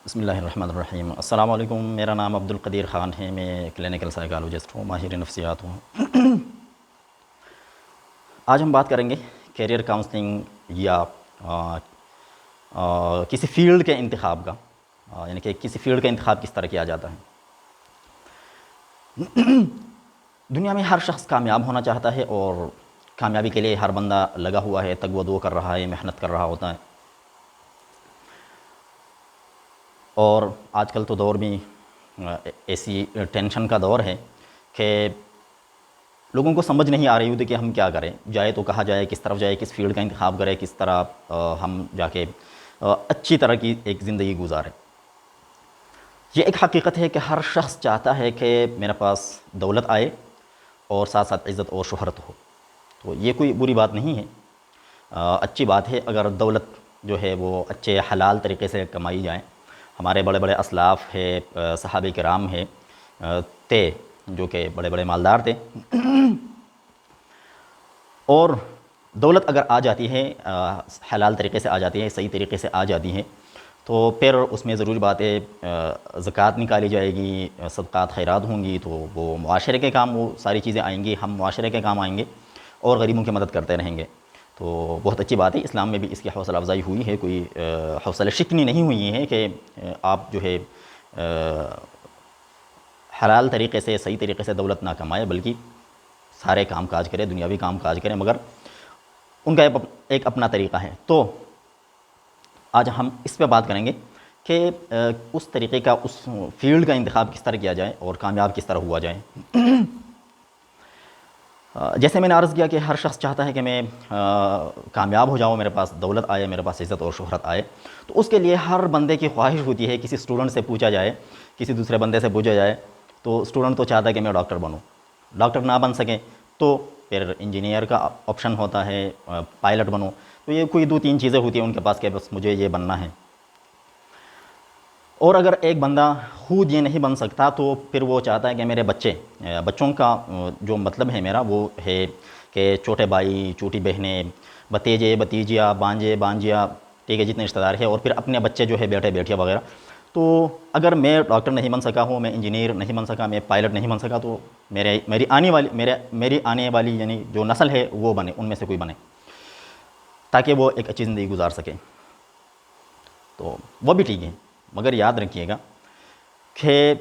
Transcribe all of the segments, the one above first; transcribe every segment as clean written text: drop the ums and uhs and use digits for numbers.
بسم اللہ الرحمن الرحیم۔ السلام علیکم، میرا نام عبد القدیر خان ہے، میں کلینکل سائیکالوجسٹ ہوں، ماہر نفسیات ہوں۔ آج ہم بات کریں گے کیریئر کاؤنسلنگ یا کسی فیلڈ کے انتخاب کا، یعنی کہ کسی فیلڈ کا انتخاب کس طرح کیا جاتا ہے۔ دنیا میں ہر شخص کامیاب ہونا چاہتا ہے اور کامیابی کے لیے ہر بندہ لگا ہوا ہے، تگ و دو کر رہا ہے، محنت کر رہا ہوتا ہے۔ اور آج کل تو دور بھی ایسی ٹینشن کا دور ہے کہ لوگوں کو سمجھ نہیں آ رہی ہوتی کہ ہم کیا کریں، جائے تو کہاں جائے، کس طرف جائے، کس فیلڈ کا انتخاب کرے، کس طرح ہم جا کے اچھی طرح کی ایک زندگی گزاریں۔ یہ ایک حقیقت ہے کہ ہر شخص چاہتا ہے کہ میرے پاس دولت آئے اور ساتھ ساتھ عزت اور شہرت ہو، تو یہ کوئی بری بات نہیں ہے، اچھی بات ہے اگر دولت جو ہے وہ اچھے حلال طریقے سے کمائی جائے۔ ہمارے بڑے بڑے اسلاف ہے، صحابہ کرام ہے تھے جو کہ بڑے بڑے مالدار تھے، اور دولت اگر آ جاتی ہے، حلال طریقے سے آ جاتی ہے، صحیح طریقے سے آ جاتی ہے، تو پھر اس میں ضروری بات ہے زکوٰۃ نکالی جائے گی، صدقات خیرات ہوں گی، تو وہ معاشرے کے کام، وہ ساری چیزیں آئیں گی، ہم معاشرے کے کام آئیں گے اور غریبوں کی مدد کرتے رہیں گے، تو بہت اچھی بات ہے۔ اسلام میں بھی اس کی حوصلہ افزائی ہوئی ہے، کوئی حوصلہ شکنی نہیں ہوئی ہے کہ آپ جو ہے حلال طریقے سے، صحیح طریقے سے دولت نہ کمائے، بلکہ سارے کام کاج کریں، دنیاوی کام کاج کریں، مگر ان کا ایک اپنا طریقہ ہے۔ تو آج ہم اس پہ بات کریں گے کہ اس طریقے کا، اس فیلڈ کا انتخاب کس طرح کیا جائے اور کامیاب کس طرح ہوا جائے۔ جیسے میں نے عرض کیا کہ ہر شخص چاہتا ہے کہ میں کامیاب ہو جاؤں، میرے پاس دولت آئے، میرے پاس عزت اور شہرت آئے، تو اس کے لیے ہر بندے کی خواہش ہوتی ہے، کسی اسٹوڈنٹ سے پوچھا جائے، کسی دوسرے بندے سے پوچھا جائے، تو اسٹوڈنٹ تو چاہتا ہے کہ میں ڈاکٹر بنوں، ڈاکٹر نہ بن سکیں تو پھر انجینئر کا آپشن ہوتا ہے، پائلٹ بنو، تو یہ کوئی دو تین چیزیں ہوتی ہیں ان کے پاس کہ بس مجھے یہ بننا ہے۔ اور اگر ایک بندہ خود یہ نہیں بن سکتا تو پھر وہ چاہتا ہے کہ میرے بچوں کا جو مطلب ہے میرا وہ ہے کہ چھوٹے بھائی، چھوٹی بہنیں، بھتیجے، بھتیجیاں، بانجے، بانجیاں، ٹھیک ہے، جتنے رشتہ دار ہیں، اور پھر اپنے بچے جو ہے بیٹے بیٹیاں وغیرہ، تو اگر میں ڈاکٹر نہیں بن سکا ہوں، میں انجینئر نہیں بن سکا، میں پائلٹ نہیں بن سکا، تو میری آنے والی یعنی جو نسل ہے وہ بنے، ان میں سے کوئی بنے، تاکہ وہ ایک اچھی زندگی گزار سکے، تو وہ بھی ٹھیک ہے، مگر یاد رکھیے گا کہ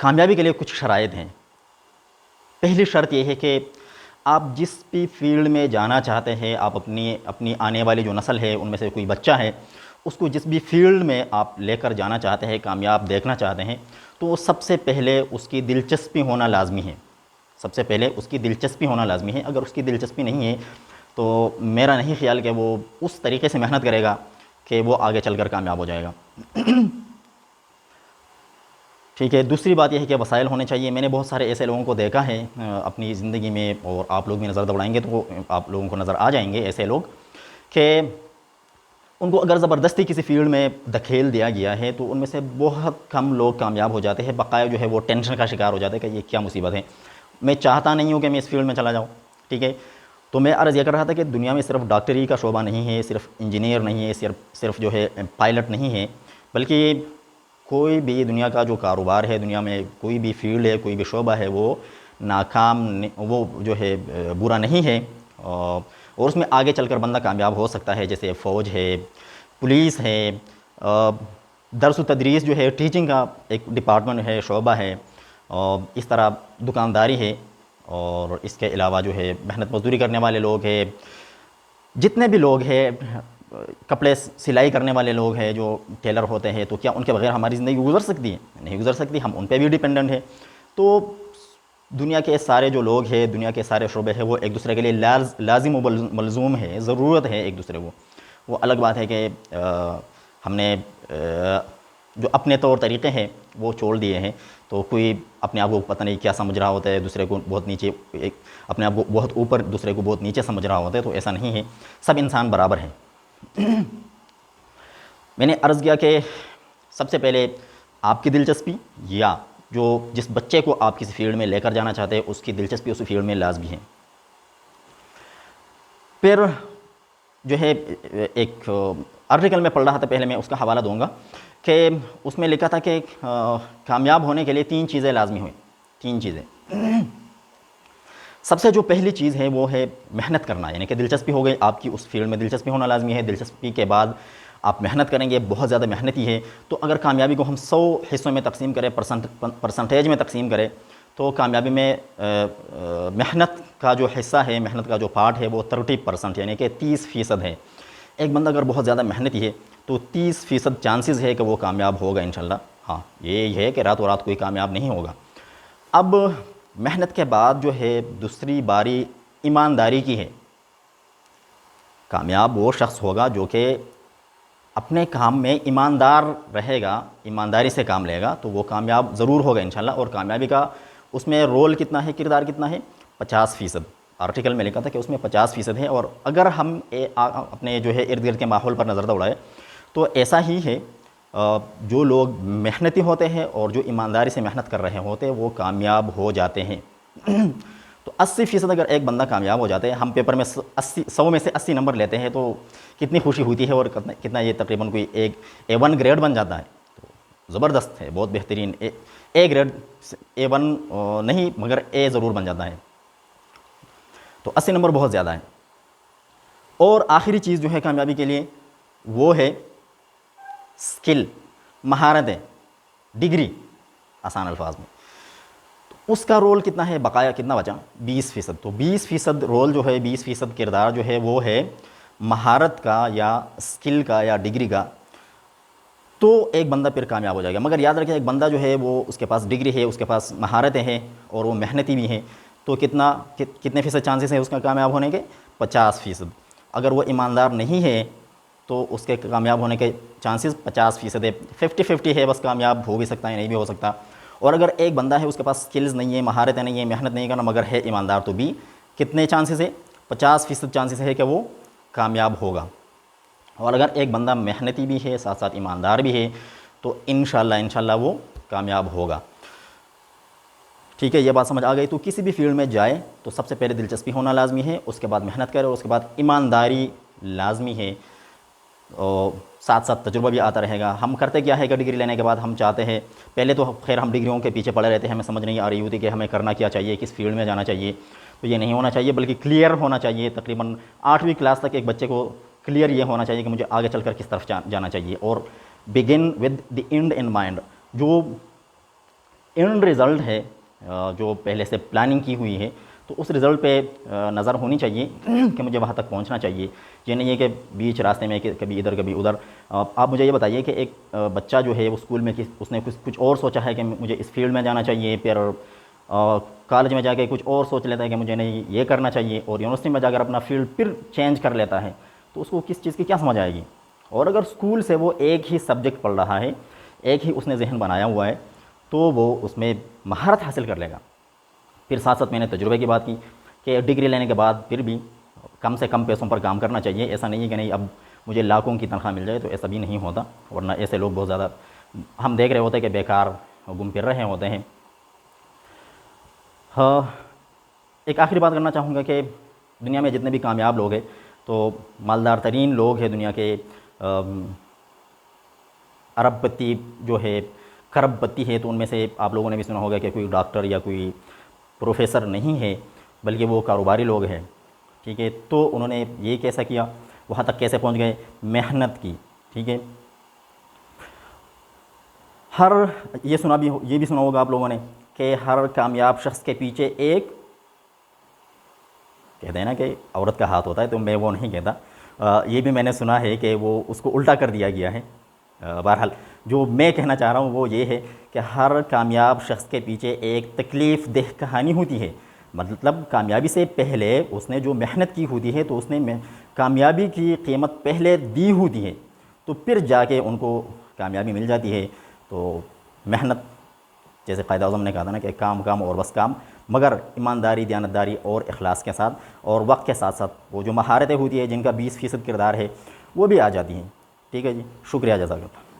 کامیابی کے لیے کچھ شرائط ہیں۔ پہلی شرط یہ ہے کہ آپ جس بھی فیلڈ میں جانا چاہتے ہیں، آپ اپنی آنے والی جو نسل ہے ان میں سے کوئی بچہ ہے، اس کو جس بھی فیلڈ میں آپ لے کر جانا چاہتے ہیں، کامیاب دیکھنا چاہتے ہیں، تو سب سے پہلے اس کی دلچسپی ہونا لازمی ہے، سب سے پہلے اس کی دلچسپی ہونا لازمی ہے۔ اگر اس کی دلچسپی نہیں ہے تو میرا نہیں خیال کہ وہ اس طریقے سے محنت کرے گا کہ وہ آگے چل کر کامیاب ہو جائے گا، ٹھیک ہے۔ دوسری بات یہ ہے کہ وسائل ہونے چاہیے۔ میں نے بہت سارے ایسے لوگوں کو دیکھا ہے اپنی زندگی میں، اور آپ لوگ بھی نظر دوڑائیں گے تو آپ لوگوں کو نظر آ جائیں گے ایسے لوگ کہ ان کو اگر زبردستی کسی فیلڈ میں دھکیل دیا گیا ہے تو ان میں سے بہت کم لوگ کامیاب ہو جاتے ہیں، بقایا جو ہے وہ ٹینشن کا شکار ہو جاتے ہیں کہ یہ کیا مصیبت ہے، میں چاہتا نہیں ہوں کہ میں اس فیلڈ میں چلا جاؤں، ٹھیک ہے۔ تو میں عرض یہ کر رہا تھا کہ دنیا میں صرف ڈاکٹری کا شعبہ نہیں ہے، صرف انجینئر نہیں ہے، صرف جو ہے پائلٹ نہیں ہے، بلکہ کوئی بھی دنیا کا جو کاروبار ہے، دنیا میں کوئی بھی فیلڈ ہے، کوئی بھی شعبہ ہے، وہ ناکام، وہ جو ہے برا نہیں ہے، اور اس میں آگے چل کر بندہ کامیاب ہو سکتا ہے، جیسے فوج ہے، پولیس ہے، درس و تدریس جو ہے، ٹیچنگ کا ایک ڈپارٹمنٹ ہے، شعبہ ہے، اور اس طرح دکانداری ہے، اور اس کے علاوہ جو ہے محنت مزدوری کرنے والے لوگ ہیں، جتنے بھی لوگ ہیں، کپڑے سلائی کرنے والے لوگ ہیں جو ٹیلر ہوتے ہیں، تو کیا ان کے بغیر ہماری زندگی گزر سکتی ہے؟ نہیں گزر سکتی، ہم ان پہ بھی ڈیپینڈنٹ ہیں۔ تو دنیا کے سارے جو لوگ ہیں، دنیا کے سارے شعبے ہیں، وہ ایک دوسرے کے لیے لازم و ملزوم ہے، ضرورت ہے ایک دوسرے کو۔ وہ الگ بات ہے کہ ہم نے جو اپنے طور طریقے ہیں وہ چھوڑ دیے ہیں، تو کوئی اپنے آپ کو پتہ نہیں کیا سمجھ رہا ہوتا ہے، دوسرے کو بہت نیچے، اپنے آپ کو بہت اوپر، دوسرے کو بہت نیچے سمجھ رہا ہوتا ہے، تو ایسا نہیں ہے، سب انسان برابر ہیں۔ میں نے عرض کیا کہ سب سے پہلے آپ کی دلچسپی، یا جس بچے کو آپ کسی فیلڈ میں لے کر جانا چاہتے ہیں اس کی دلچسپی اس فیلڈ میں لازمی ہے۔ پھر جو ہے ایک آرٹیکل میں پڑھ رہا تھا پہلے، میں اس کا حوالہ دوں گا کہ اس میں لکھا تھا کہ کامیاب ہونے کے لیے 3 چیزیں لازمی ہوئیں، 3 چیزیں۔ سب سے جو پہلی چیز ہے وہ ہے محنت کرنا، یعنی کہ دلچسپی ہو گئی آپ کی، اس فیلڈ میں دلچسپی ہونا لازمی ہے۔ دلچسپی کے بعد آپ محنت کریں گے، بہت زیادہ محنتی ہے تو اگر کامیابی کو ہم 100 حصوں میں تقسیم کریں، پرسنٹیج میں تقسیم کریں، تو کامیابی میں محنت کا جو حصہ ہے، محنت کا جو پارٹ ہے وہ 30%، یعنی کہ 30% ہے۔ ایک بندہ اگر بہت زیادہ محنتی ہے تو 30% چانسز ہے کہ وہ کامیاب ہوگا انشاءاللہ۔ ہاں، یہ ہے کہ راتوں رات کوئی کامیاب نہیں ہوگا۔ اب محنت کے بعد جو ہے دوسری باری ایمانداری کی ہے۔ کامیاب وہ شخص ہوگا جو کہ اپنے کام میں ایماندار رہے گا، ایمانداری سے کام لے گا، تو وہ کامیاب ضرور ہوگا انشاءاللہ۔ اور کامیابی کا اس میں رول کتنا ہے، کردار کتنا ہے، 50%۔ آرٹیکل میں لکھا تھا کہ اس میں 50% ہے۔ اور اگر ہم اپنے جو ہے ارد گرد کے ماحول پر نظر دوڑائے تو ایسا ہی ہے، جو لوگ محنتی ہوتے ہیں اور جو ایمانداری سے محنت کر رہے ہوتے ہیں وہ کامیاب ہو جاتے ہیں۔ تو 80% اگر ایک بندہ کامیاب ہو جاتے ہیں، ہم پیپر میں 100 میں سے 80 نمبر لیتے ہیں تو کتنی خوشی ہوتی ہے، اور کتنا یہ تقریباً کوئی ایک A1 گریڈ بن جاتا ہے، تو زبردست ہے، بہت بہترین۔ A گریڈ A1 نہیں مگر A ضرور بن جاتا ہے، تو 80 نمبر بہت زیادہ ہیں۔ اور آخری چیز جو ہے کامیابی کے لیے وہ ہے سکل، مہارتیں، ڈگری، آسان الفاظ میں۔ تو اس کا رول کتنا ہے، بقایا کتنا بچا، 20%۔ تو 20% رول جو ہے، 20% کردار جو ہے وہ ہے مہارت کا یا سکل کا یا ڈگری کا، تو ایک بندہ پھر کامیاب ہو جائے گا۔ مگر یاد رکھیں، ایک بندہ جو ہے وہ اس کے پاس ڈگری ہے، اس کے پاس مہارتیں ہیں اور وہ محنتی بھی ہیں، تو کتنے فیصد چانسز ہیں اس کا کامیاب ہونے کے، 50%۔ اگر وہ ایماندار نہیں ہے تو اس کے کامیاب ہونے کے چانسز 50% ہے، 50-50 ہے، بس کامیاب ہو بھی سکتا ہے، نہیں بھی ہو سکتا۔ اور اگر ایک بندہ ہے اس کے پاس سکلز نہیں ہے، مہارتیں نہیں ہیں، محنت نہیں کرنا، مگر ہے ایماندار، تو بھی کتنے چانسز ہے، 50% چانسز ہے کہ وہ کامیاب ہوگا۔ اور اگر ایک بندہ محنتی بھی ہے، ساتھ ساتھ ایماندار بھی ہے، تو انشاءاللہ وہ کامیاب ہوگا۔ ٹھیک ہے، یہ بات سمجھ آ گئی۔ تو کسی بھی فیلڈ میں جائے تو سب سے پہلے دلچسپی ہونا لازمی ہے، اس کے بعد محنت کرے، اور اس کے بعد ایمانداری لازمی ہے، اور ساتھ ساتھ تجربہ بھی آتا رہے گا۔ ہم کرتے کیا ہے کہ ڈگری لینے کے بعد ہم چاہتے ہیں، پہلے تو خیر ہم ڈگریوں کے پیچھے پڑے رہتے ہیں، ہمیں سمجھ نہیں آ رہی ہوتی کہ ہمیں کرنا کیا چاہیے، کس فیلڈ میں جانا چاہیے۔ تو یہ نہیں ہونا چاہیے، بلکہ کلیئر ہونا چاہیے۔ تقریباً 8ویں کلاس تک ایک بچے کو کلیئر یہ ہونا چاہیے کہ مجھے آگے چل کر کس طرف جانا چاہیے، اور begin with the end in mind. جو اینڈ رزلٹ ہے، جو پہلے سے پلاننگ کی ہوئی ہے، تو اس رزلٹ پہ نظر ہونی چاہیے کہ مجھے وہاں تک پہنچنا چاہیے۔ یہ نہیں ہے کہ بیچ راستے میں کہ کبھی ادھر کبھی ادھر۔ آپ مجھے یہ بتائیے کہ ایک بچہ جو ہے وہ اسکول میں اس نے کچھ اور سوچا ہے کہ مجھے اس فیلڈ میں جانا چاہیے، پھر کالج میں جا کے کچھ اور سوچ لیتا ہے کہ مجھے نہیں یہ کرنا چاہیے، اور یونیورسٹی میں جا کر اپنا فیلڈ پھر چینج کر لیتا ہے، تو اس کو کس چیز کی کیا سمجھ آئے گی؟ اور اگر اسکول سے وہ ایک ہی سبجیکٹ پڑھ رہا ہے، ایک ہی اس نے ذہن بنایا ہوا ہے، تو وہ اس میں مہارت حاصل کر لے گا۔ پھر ساتھ ساتھ میں نے تجربے کی بات کی کہ ڈگری لینے کے بعد پھر بھی کم سے کم پیسوں پر کام کرنا چاہیے۔ ایسا نہیں ہے کہ نہیں اب مجھے لاکھوں کی تنخواہ مل جائے، تو ایسا بھی نہیں ہوتا، ورنہ ایسے لوگ بہت زیادہ ہم دیکھ رہے ہوتے ہیں کہ بیکار گھوم پھر رہے ہوتے ہیں۔ ہاں، ایک آخری بات کرنا چاہوں گا کہ دنیا میں جتنے بھی کامیاب لوگ ہیں تو مالدار ترین لوگ ہیں دنیا کے، ارب پتی جو ہے، کھرب پتی ہے، تو ان میں سے آپ لوگوں نے بھی سنا ہوگا کہ کوئی ڈاکٹر یا کوئی پروفیسر نہیں ہے، بلکہ وہ کاروباری لوگ ہیں۔ ٹھیک ہے، تو انہوں نے یہ کیسا کیا، وہاں تک کیسے پہنچ گئے، محنت کی۔ ٹھیک ہے، یہ بھی سنا ہوگا آپ لوگوں نے کہ ہر کامیاب شخص کے پیچھے ایک، کہتے ہیں نا کہ عورت کا ہاتھ ہوتا ہے، تو میں وہ نہیں کہتا، یہ بھی میں نے سنا ہے کہ وہ اس کو الٹا کر دیا گیا ہے۔ بہرحال جو میں کہنا چاہ رہا ہوں وہ یہ ہے کہ ہر کامیاب شخص کے پیچھے ایک تکلیف دہ کہانی ہوتی ہے۔ مطلب کامیابی سے پہلے اس نے جو محنت کی ہوتی ہے، تو اس نے کامیابی کی قیمت پہلے دی ہوتی ہے، تو پھر جا کے ان کو کامیابی مل جاتی ہے۔ تو محنت، جیسے قائد اعظم نے کہا تھا نا کہ کام اور بس کام، مگر ایمانداری، دیانتداری اور اخلاص کے ساتھ، اور وقت کے ساتھ ساتھ وہ جو مہارتیں ہوتی ہیں جن کا 20% کردار ہے وہ بھی آ جاتی ہیں۔ ٹھیک ہے جی، شکریہ، جزاک اللہ۔